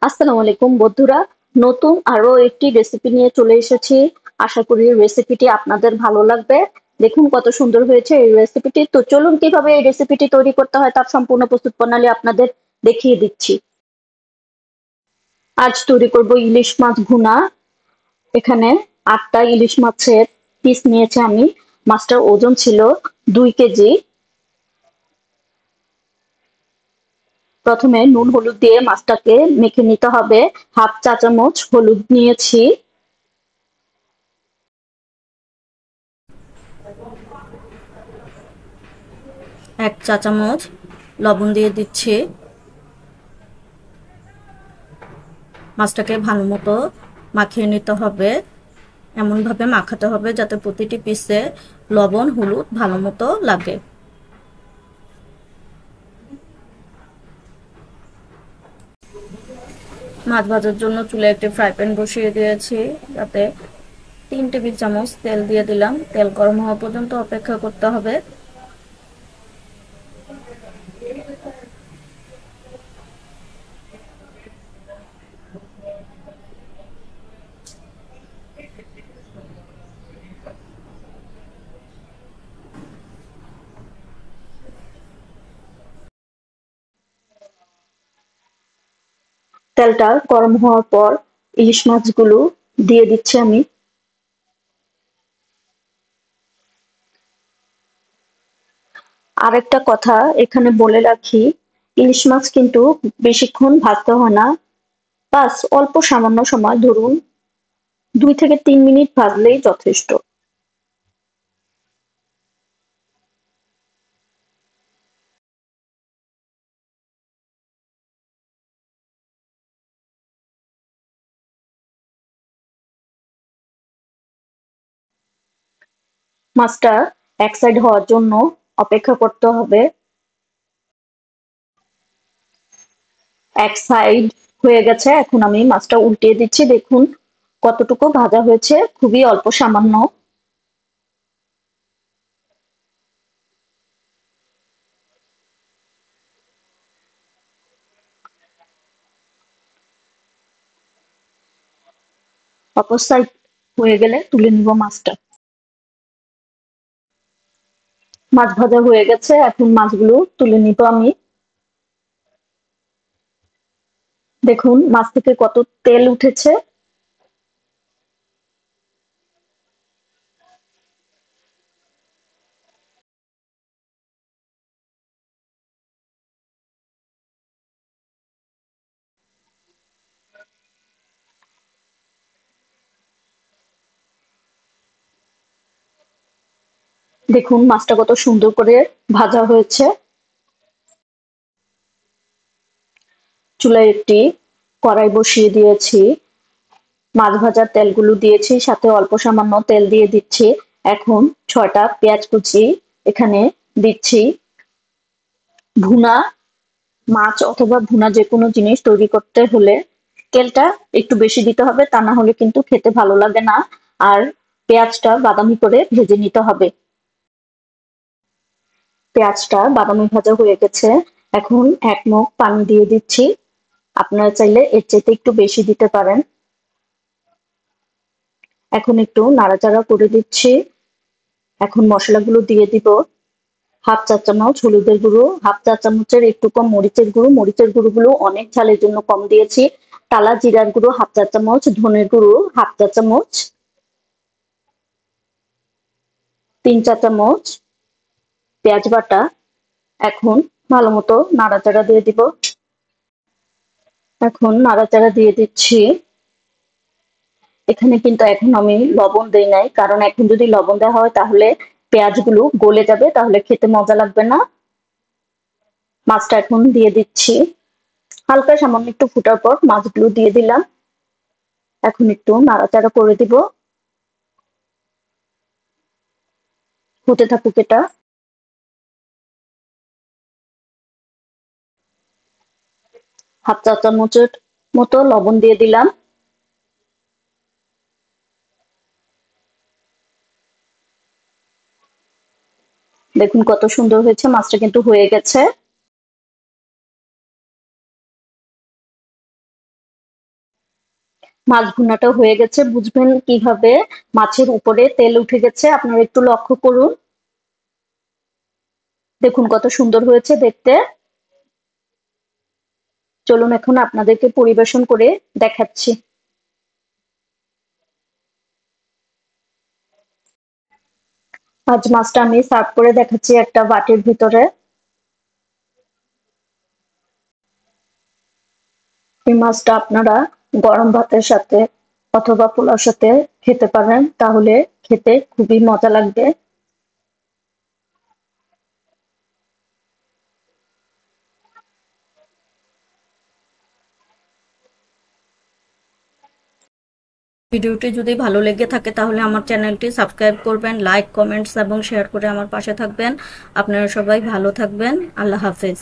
আসসালামু আলাইকুম বন্ধুরা। নতুন আরো একটি রেসিপি নিয়ে চলে এসেছি। আশা করি রেসিপিটি আপনাদের ভালো লাগবে। দেখুন কত সুন্দর হয়েছে এই রেসিপিটি। তো চলুন কিভাবে এই রেসিপিটি তৈরি করতে হয় তার সম্পূর্ণ প্রস্তুত প্রণালী আপনাদের দেখিয়ে দিচ্ছি। আজ তৈরি করব ইলিশ মাছ ভুনা। এখানে 8টা ইলিশ মাছের পিস নিয়েছি আমি। মাছটার ওজন ছিল 2 কেজি। প্রথমে নুন হলুদ দিয়ে মাছটাকে মেখে নিতে হবে। হাফ চা চামচ হলুদ নিয়েছি। 1 চা চামচ লবণ দিয়ে দিচ্ছি। মাছটাকে ভালো মতো মাখিয়ে নিতে হবে। এমনভাবে মাখাতে হবে যাতে প্রতিটি পিসে লবণ হলুদ ভালো মতো লাগে। মাছ ভাজার জন্য চুলায় একটি ফ্রাই প্যান বসিয়ে দিয়েছি। যাতে 3 টেবিল চামচ তেল দিয়ে দিলাম। তেল গরম হওয়া পর্যন্ত অপেক্ষা করতে হবে। তেলটা গরম হওয়ার পর ইলিশ মাছগুলো দিয়ে দিচ্ছি আমি। আরেকটা কথা এখানে বলে রাখি, ইলিশ মাছ কিন্তু বেশিক্ষণ ভাজতে হয় না। বাস অল্প সামান্য সময়, ধরুন 2 থেকে 3 মিনিট ভাজলেই যথেষ্ট। মাছটা এক সাইড হওয়ার জন্য অপেক্ষা করতে হবে। এক সাইড হয়ে গেছে, এখন আমি মাছটা উল্টিয়ে দিচ্ছি। দেখুন কতটুকু ভাজা হয়েছে, খুবই অল্প সামান্য। অপর সাইড হয়ে গেলে তুলে নিব মাছটা। মাছ ভাজা হয়ে গেছে, এখন মাছগুলো তুলে নিব আমি। দেখুন মাছ থেকে কত তেল উঠেছে। দেখুন মাছটা কত সুন্দর করে ভাজা হয়েছে। চুলায় একটি কড়াই বসিয়ে দিয়েছি। মাছ ভাজার তেলগুলো দিয়েছি, সাথে অল্প সামান্য তেল দিয়ে দিচ্ছি। এখন 6টা পেঁয়াজ কুচি এখানে দিচ্ছি। ভুনা মাছ অথবা ভুনা যে কোনো জিনিস তৈরি করতে হলে তেলটা একটু বেশি দিতে হবে, তা না হলে কিন্তু খেতে ভালো লাগে না। আর পেঁয়াজটা বাদামি করে ভেজে নিতে হবে। পেঁয়াজটা বাদামি ভাজা হয়ে গেছে, এখন 1 মগ পানি দিয়ে দিচ্ছি। আপনারা চাইলে এর চাইতে একটু বেশি দিতে পারেন। এখন একটু নাড়াচাড়া করে দিচ্ছি। এখন মশলাগুলো দিয়ে দিব। হাফ চা চামচ হলুদের গুঁড়ো, হাফ চা চামচের একটু কম মরিচের গুঁড়ো। মরিচের গুঁড়ো গুলো অনেক ঝালের জন্য কম দিয়েছি। টালা জিরার গুঁড়ো হাফ চা চামচ, ধনের গুঁড়ো হাফ চা চামচ, 3 চা চামচ পেঁয়াজ বাটা। এখন ভালো মতো নাড়াচাড়া দিয়ে দিব। এখন নাড়াচাড়া দিয়ে দিচ্ছি। এখানে কিন্তু এখন আমি লবণ দেই নাই, কারণ এখন যদি লবণ দেওয়া হয় তাহলে পেঁয়াজগুলো গলে যাবে, তাহলে খেতে মজা লাগবে না। মাছটা এখন দিয়ে দিচ্ছি। হালকা সামান্য একটু ফুটার পর মাছগুলো দিয়ে দিলাম। এখন একটু নাড়াচাড়া করে দিব। হতে থাকুক এটা। হাফ চা চামচের মতো লবণ দিয়ে দিলাম। দেখুন কত সুন্দর হয়েছে, মাছটা কিন্তু হয়ে গেছে। মাছ ভুনাটা হয়ে গেছে। বুঝবেন কিভাবে মাছের উপরে তেল উঠে গেছে, আপনারা একটু লক্ষ্য করুন। দেখুন কত সুন্দর হয়েছে দেখতে। চলুন এখন আপনাদেরকে পরিবেশন করে দেখাচ্ছি। আজ মাছটা আমি সার্ভ করে দেখাচ্ছি একটা বাটির ভিতরে। এই মাছটা আপনারা গরম ভাতের সাথে অথবা পোলাওর সাথে খেতে পারেন, তাহলে খেতে খুবই মজা লাগবে। ভিডিওটি যদি ভালো লেগে থাকে তাহলে আমার চ্যানেলটি সাবস্ক্রাইব করবেন, লাইক, কমেন্টস এবং শেয়ার করে আমার পাশে থাকবেন। আপনারা সবাই ভালো থাকবেন। আল্লাহ হাফেজ।